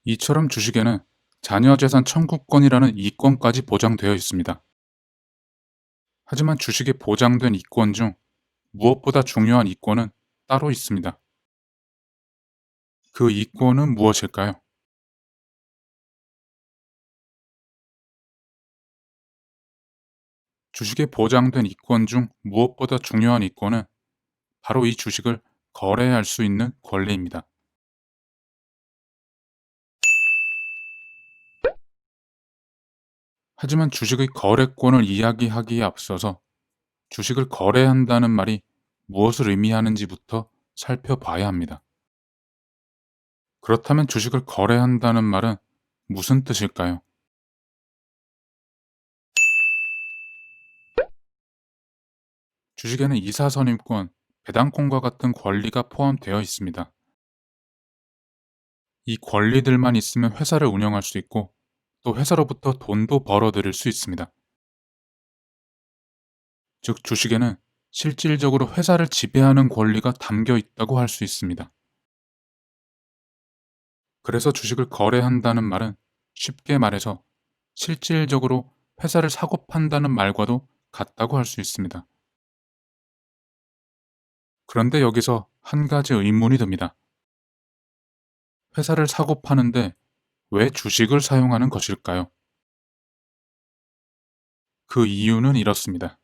이처럼 주식에는 자녀재산 청구권이라는 이권까지 보장되어 있습니다. 하지만 주식에 보장된 이권 중 무엇보다 중요한 이권은 따로 있습니다. 그 이권은 무엇일까요? 주식에 보장된 이권 중 무엇보다 중요한 이권은 바로 이 주식을 거래할 수 있는 권리입니다. 하지만 주식의 거래권을 이야기하기에 앞서서 주식을 거래한다는 말이 무엇을 의미하는지부터 살펴봐야 합니다. 그렇다면 주식을 거래한다는 말은 무슨 뜻일까요? 주식에는 이사선임권, 배당권과 같은 권리가 포함되어 있습니다. 이 권리들만 있으면 회사를 운영할 수 있고 또 회사로부터 돈도 벌어들일 수 있습니다. 즉 주식에는 실질적으로 회사를 지배하는 권리가 담겨 있다고 할 수 있습니다. 그래서 주식을 거래한다는 말은 쉽게 말해서 실질적으로 회사를 사고 판다는 말과도 같다고 할 수 있습니다. 그런데 여기서 한 가지 의문이 듭니다. 회사를 사고 파는데 왜 주식을 사용하는 것일까요? 그 이유는 이렇습니다.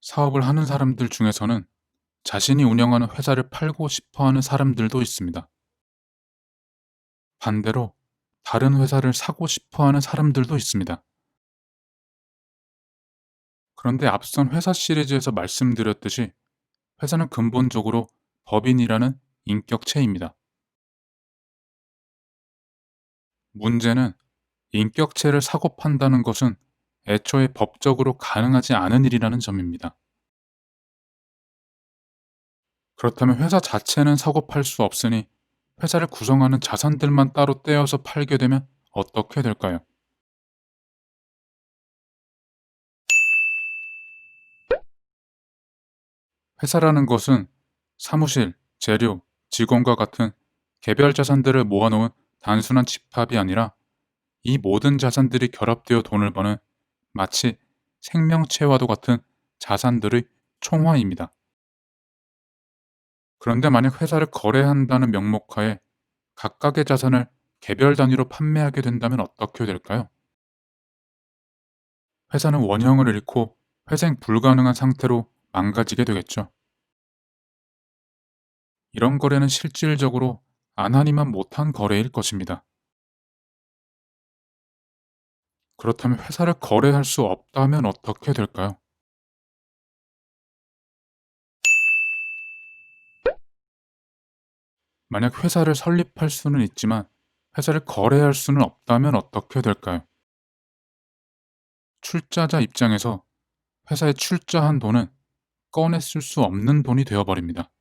사업을 하는 사람들 중에서는 자신이 운영하는 회사를 팔고 싶어 하는 사람들도 있습니다. 반대로 다른 회사를 사고 싶어 하는 사람들도 있습니다. 그런데 앞선 회사 시리즈에서 말씀드렸듯이 회사는 근본적으로 법인이라는 인격체입니다. 문제는 인격체를 사고 판다는 것은 애초에 법적으로 가능하지 않은 일이라는 점입니다. 그렇다면 회사 자체는 사고 팔 수 없으니 회사를 구성하는 자산들만 따로 떼어서 팔게 되면 어떻게 될까요? 회사라는 것은 사무실, 재료, 직원과 같은 개별 자산들을 모아놓은 단순한 집합이 아니라 이 모든 자산들이 결합되어 돈을 버는 마치 생명체와도 같은 자산들의 총화입니다. 그런데 만약 회사를 거래한다는 명목하에 각각의 자산을 개별 단위로 판매하게 된다면 어떻게 될까요? 회사는 원형을 잃고 회생 불가능한 상태로 망가지게 되겠죠. 이런 거래는 실질적으로 안 하니만 못한 거래일 것입니다. 그렇다면 회사를 거래할 수 없다면 어떻게 될까요? 만약 회사를 설립할 수는 있지만 회사를 거래할 수는 없다면 어떻게 될까요? 출자자 입장에서 회사에 출자한 돈은 꺼내 쓸 수 없는 돈이 되어버립니다.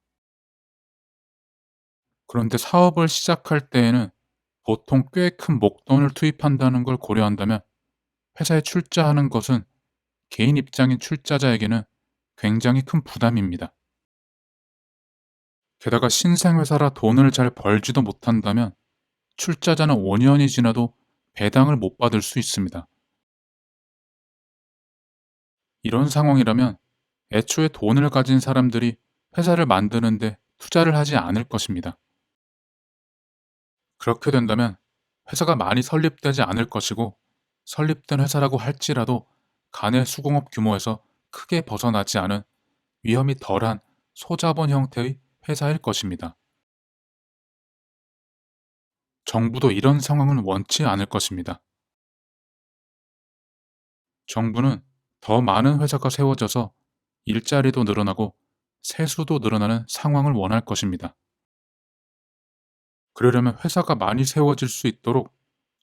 그런데 사업을 시작할 때에는 보통 꽤 큰 목돈을 투입한다는 걸 고려한다면 회사에 출자하는 것은 개인 입장인 출자자에게는 굉장히 큰 부담입니다. 게다가 신생회사라 돈을 잘 벌지도 못한다면 출자자는 5년이 지나도 배당을 못 받을 수 있습니다. 이런 상황이라면 애초에 돈을 가진 사람들이 회사를 만드는데 투자를 하지 않을 것입니다. 그렇게 된다면 회사가 많이 설립되지 않을 것이고 설립된 회사라고 할지라도 간의 수공업 규모에서 크게 벗어나지 않은 위험이 덜한 소자본 형태의 회사일 것입니다. 정부도 이런 상황은 원치 않을 것입니다. 정부는 더 많은 회사가 세워져서 일자리도 늘어나고 세수도 늘어나는 상황을 원할 것입니다. 그러려면 회사가 많이 세워질 수 있도록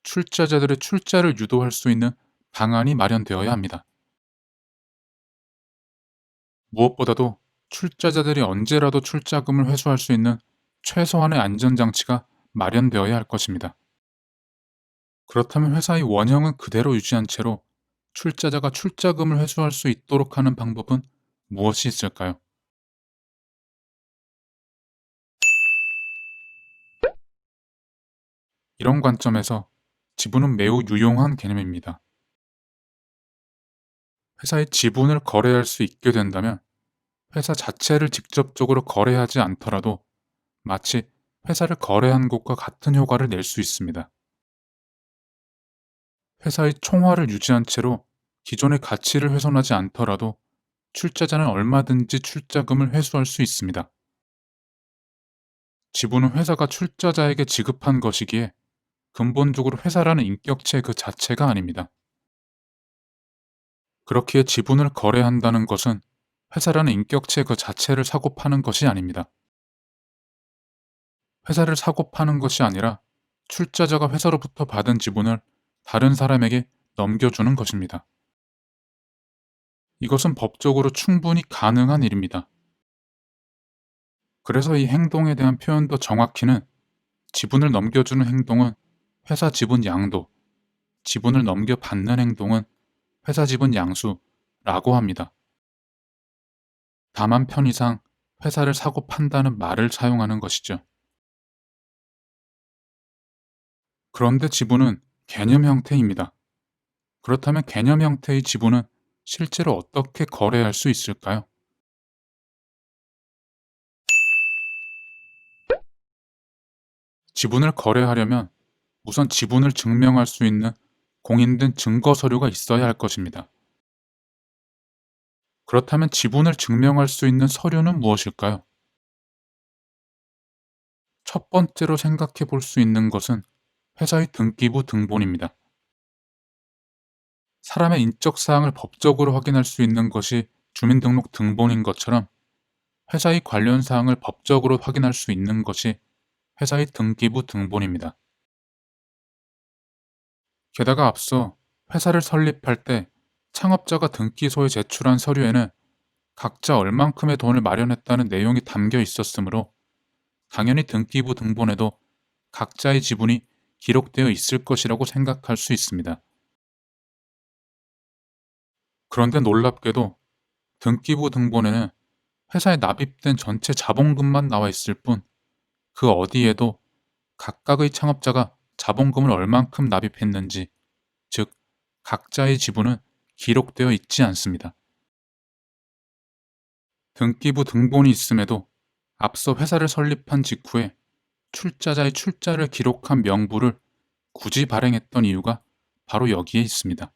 출자자들의 출자를 유도할 수 있는 방안이 마련되어야 합니다. 무엇보다도 출자자들이 언제라도 출자금을 회수할 수 있는 최소한의 안전장치가 마련되어야 할 것입니다. 그렇다면 회사의 원형은 그대로 유지한 채로 출자자가 출자금을 회수할 수 있도록 하는 방법은 무엇이 있을까요? 이런 관점에서 지분은 매우 유용한 개념입니다. 회사의 지분을 거래할 수 있게 된다면 회사 자체를 직접적으로 거래하지 않더라도 마치 회사를 거래한 것과 같은 효과를 낼 수 있습니다. 회사의 총화를 유지한 채로 기존의 가치를 훼손하지 않더라도 출자자는 얼마든지 출자금을 회수할 수 있습니다. 지분은 회사가 출자자에게 지급한 것이기에 근본적으로 회사라는 인격체 그 자체가 아닙니다. 그렇기에 지분을 거래한다는 것은 회사라는 인격체 그 자체를 사고 파는 것이 아닙니다. 회사를 사고 파는 것이 아니라 출자자가 회사로부터 받은 지분을 다른 사람에게 넘겨주는 것입니다. 이것은 법적으로 충분히 가능한 일입니다. 그래서 이 행동에 대한 표현도 정확히는 지분을 넘겨주는 행동은 회사 지분 양도, 지분을 넘겨받는 행동은 회사 지분 양수라고 합니다. 다만 편의상 회사를 사고 판다는 말을 사용하는 것이죠. 그런데 지분은 개념 형태입니다. 그렇다면 개념 형태의 지분은 실제로 어떻게 거래할 수 있을까요? 지분을 거래하려면 우선 지분을 증명할 수 있는 공인된 증거 서류가 있어야 할 것입니다. 그렇다면 지분을 증명할 수 있는 서류는 무엇일까요? 첫 번째로 생각해 볼 수 있는 것은 회사의 등기부 등본입니다. 사람의 인적 사항을 법적으로 확인할 수 있는 것이 주민등록 등본인 것처럼 회사의 관련 사항을 법적으로 확인할 수 있는 것이 회사의 등기부 등본입니다. 게다가 앞서 회사를 설립할 때 창업자가 등기소에 제출한 서류에는 각자 얼만큼의 돈을 마련했다는 내용이 담겨 있었으므로 당연히 등기부 등본에도 각자의 지분이 기록되어 있을 것이라고 생각할 수 있습니다. 그런데 놀랍게도 등기부 등본에는 회사에 납입된 전체 자본금만 나와 있을 뿐 그 어디에도 각각의 창업자가 자본금을 얼만큼 납입했는지, 즉 각자의 지분은 기록되어 있지 않습니다. 등기부 등본이 있음에도 앞서 회사를 설립한 직후에 출자자의 출자를 기록한 명부를 굳이 발행했던 이유가 바로 여기에 있습니다.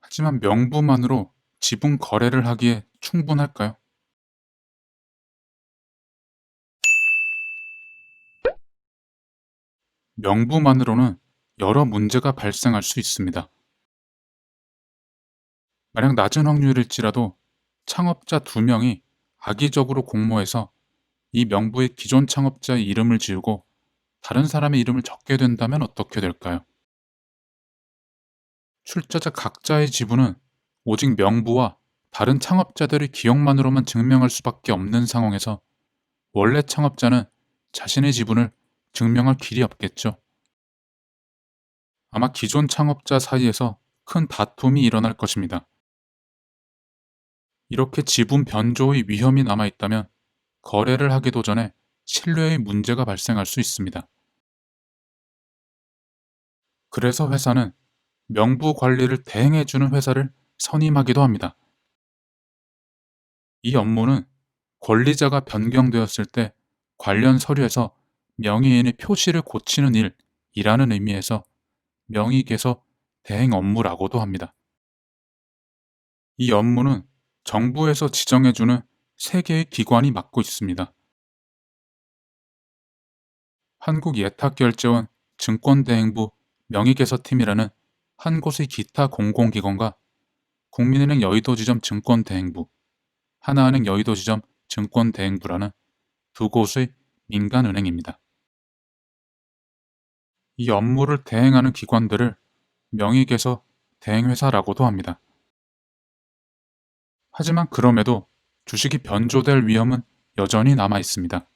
하지만 명부만으로 지분 거래를 하기에 충분할까요? 명부만으로는 여러 문제가 발생할 수 있습니다. 만약 낮은 확률일지라도 창업자 2명이 악의적으로 공모해서 이 명부에 기존 창업자의 이름을 지우고 다른 사람의 이름을 적게 된다면 어떻게 될까요? 출자자 각자의 지분은 오직 명부와 다른 창업자들의 기억만으로만 증명할 수밖에 없는 상황에서 원래 창업자는 자신의 지분을 증명할 길이 없겠죠. 아마 기존 창업자 사이에서 큰 다툼이 일어날 것입니다. 이렇게 지분 변조의 위험이 남아있다면 거래를 하기도 전에 신뢰의 문제가 발생할 수 있습니다. 그래서 회사는 명부 관리를 대행해주는 회사를 선임하기도 합니다. 이 업무는 권리자가 변경되었을 때 관련 서류에서 명의인의 표시를 고치는 일이라는 의미에서 명의개서 대행 업무라고도 합니다. 이 업무는 정부에서 지정해주는 3개의 기관이 맡고 있습니다. 한국예탁결제원 증권대행부 명의개서팀이라는 한 곳의 기타 공공기관과 국민은행 여의도지점 증권대행부, 하나은행 여의도지점 증권대행부라는 2곳의 민간은행입니다. 이 업무를 대행하는 기관들을 명의개서 대행회사라고도 합니다. 하지만 그럼에도 주식이 변조될 위험은 여전히 남아 있습니다.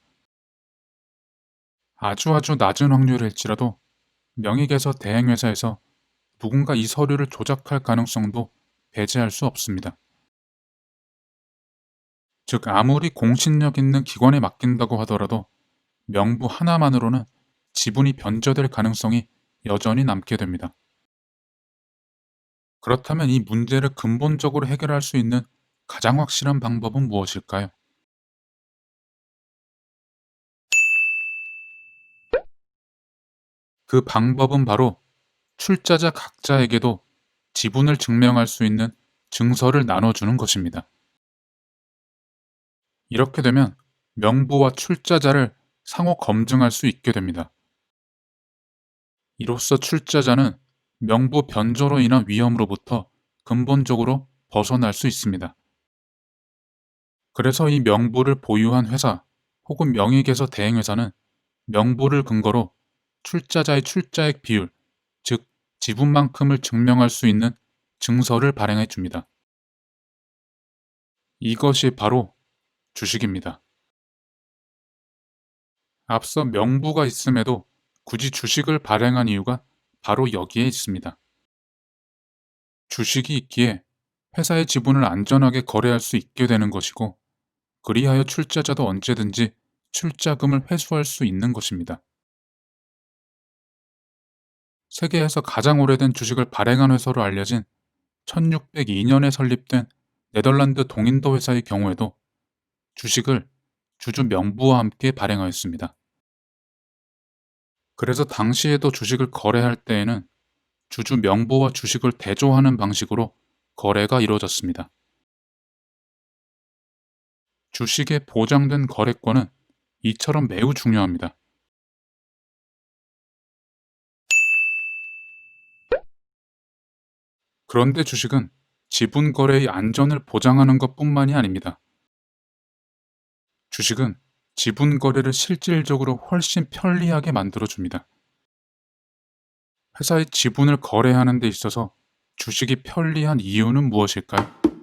아주 낮은 확률일지라도 명의개서 대행회사에서 누군가 이 서류를 조작할 가능성도 배제할 수 없습니다. 즉 아무리 공신력 있는 기관에 맡긴다고 하더라도 명부 하나만으로는 지분이 변제될 가능성이 여전히 남게 됩니다. 그렇다면 이 문제를 근본적으로 해결할 수 있는 가장 확실한 방법은 무엇일까요? 그 방법은 바로 출자자 각자에게도 지분을 증명할 수 있는 증서를 나눠주는 것입니다. 이렇게 되면 명부와 출자자를 상호 검증할 수 있게 됩니다. 이로써 출자자는 명부 변조로 인한 위험으로부터 근본적으로 벗어날 수 있습니다. 그래서 이 명부를 보유한 회사 혹은 명의계서 대행회사는 명부를 근거로 출자자의 출자액 비율, 즉 지분만큼을 증명할 수 있는 증서를 발행해 줍니다. 이것이 바로 주식입니다. 앞서 명부가 있음에도 굳이 주식을 발행한 이유가 바로 여기에 있습니다. 주식이 있기에 회사의 지분을 안전하게 거래할 수 있게 되는 것이고, 그리하여 출자자도 언제든지 출자금을 회수할 수 있는 것입니다. 세계에서 가장 오래된 주식을 발행한 회사로 알려진 1602년에 설립된 네덜란드 동인도 회사의 경우에도 주식을 주주 명부와 함께 발행하였습니다. 그래서 당시에도 주식을 거래할 때에는 주주 명부와 주식을 대조하는 방식으로 거래가 이루어졌습니다. 주식의 보장된 거래권은 이처럼 매우 중요합니다. 그런데 주식은 지분 거래의 안전을 보장하는 것뿐만이 아닙니다. 주식은 지분 거래를 실질적으로 훨씬 편리하게 만들어줍니다. 회사의 지분을 거래하는 데 있어서 주식이 편리한 이유는 무엇일까요?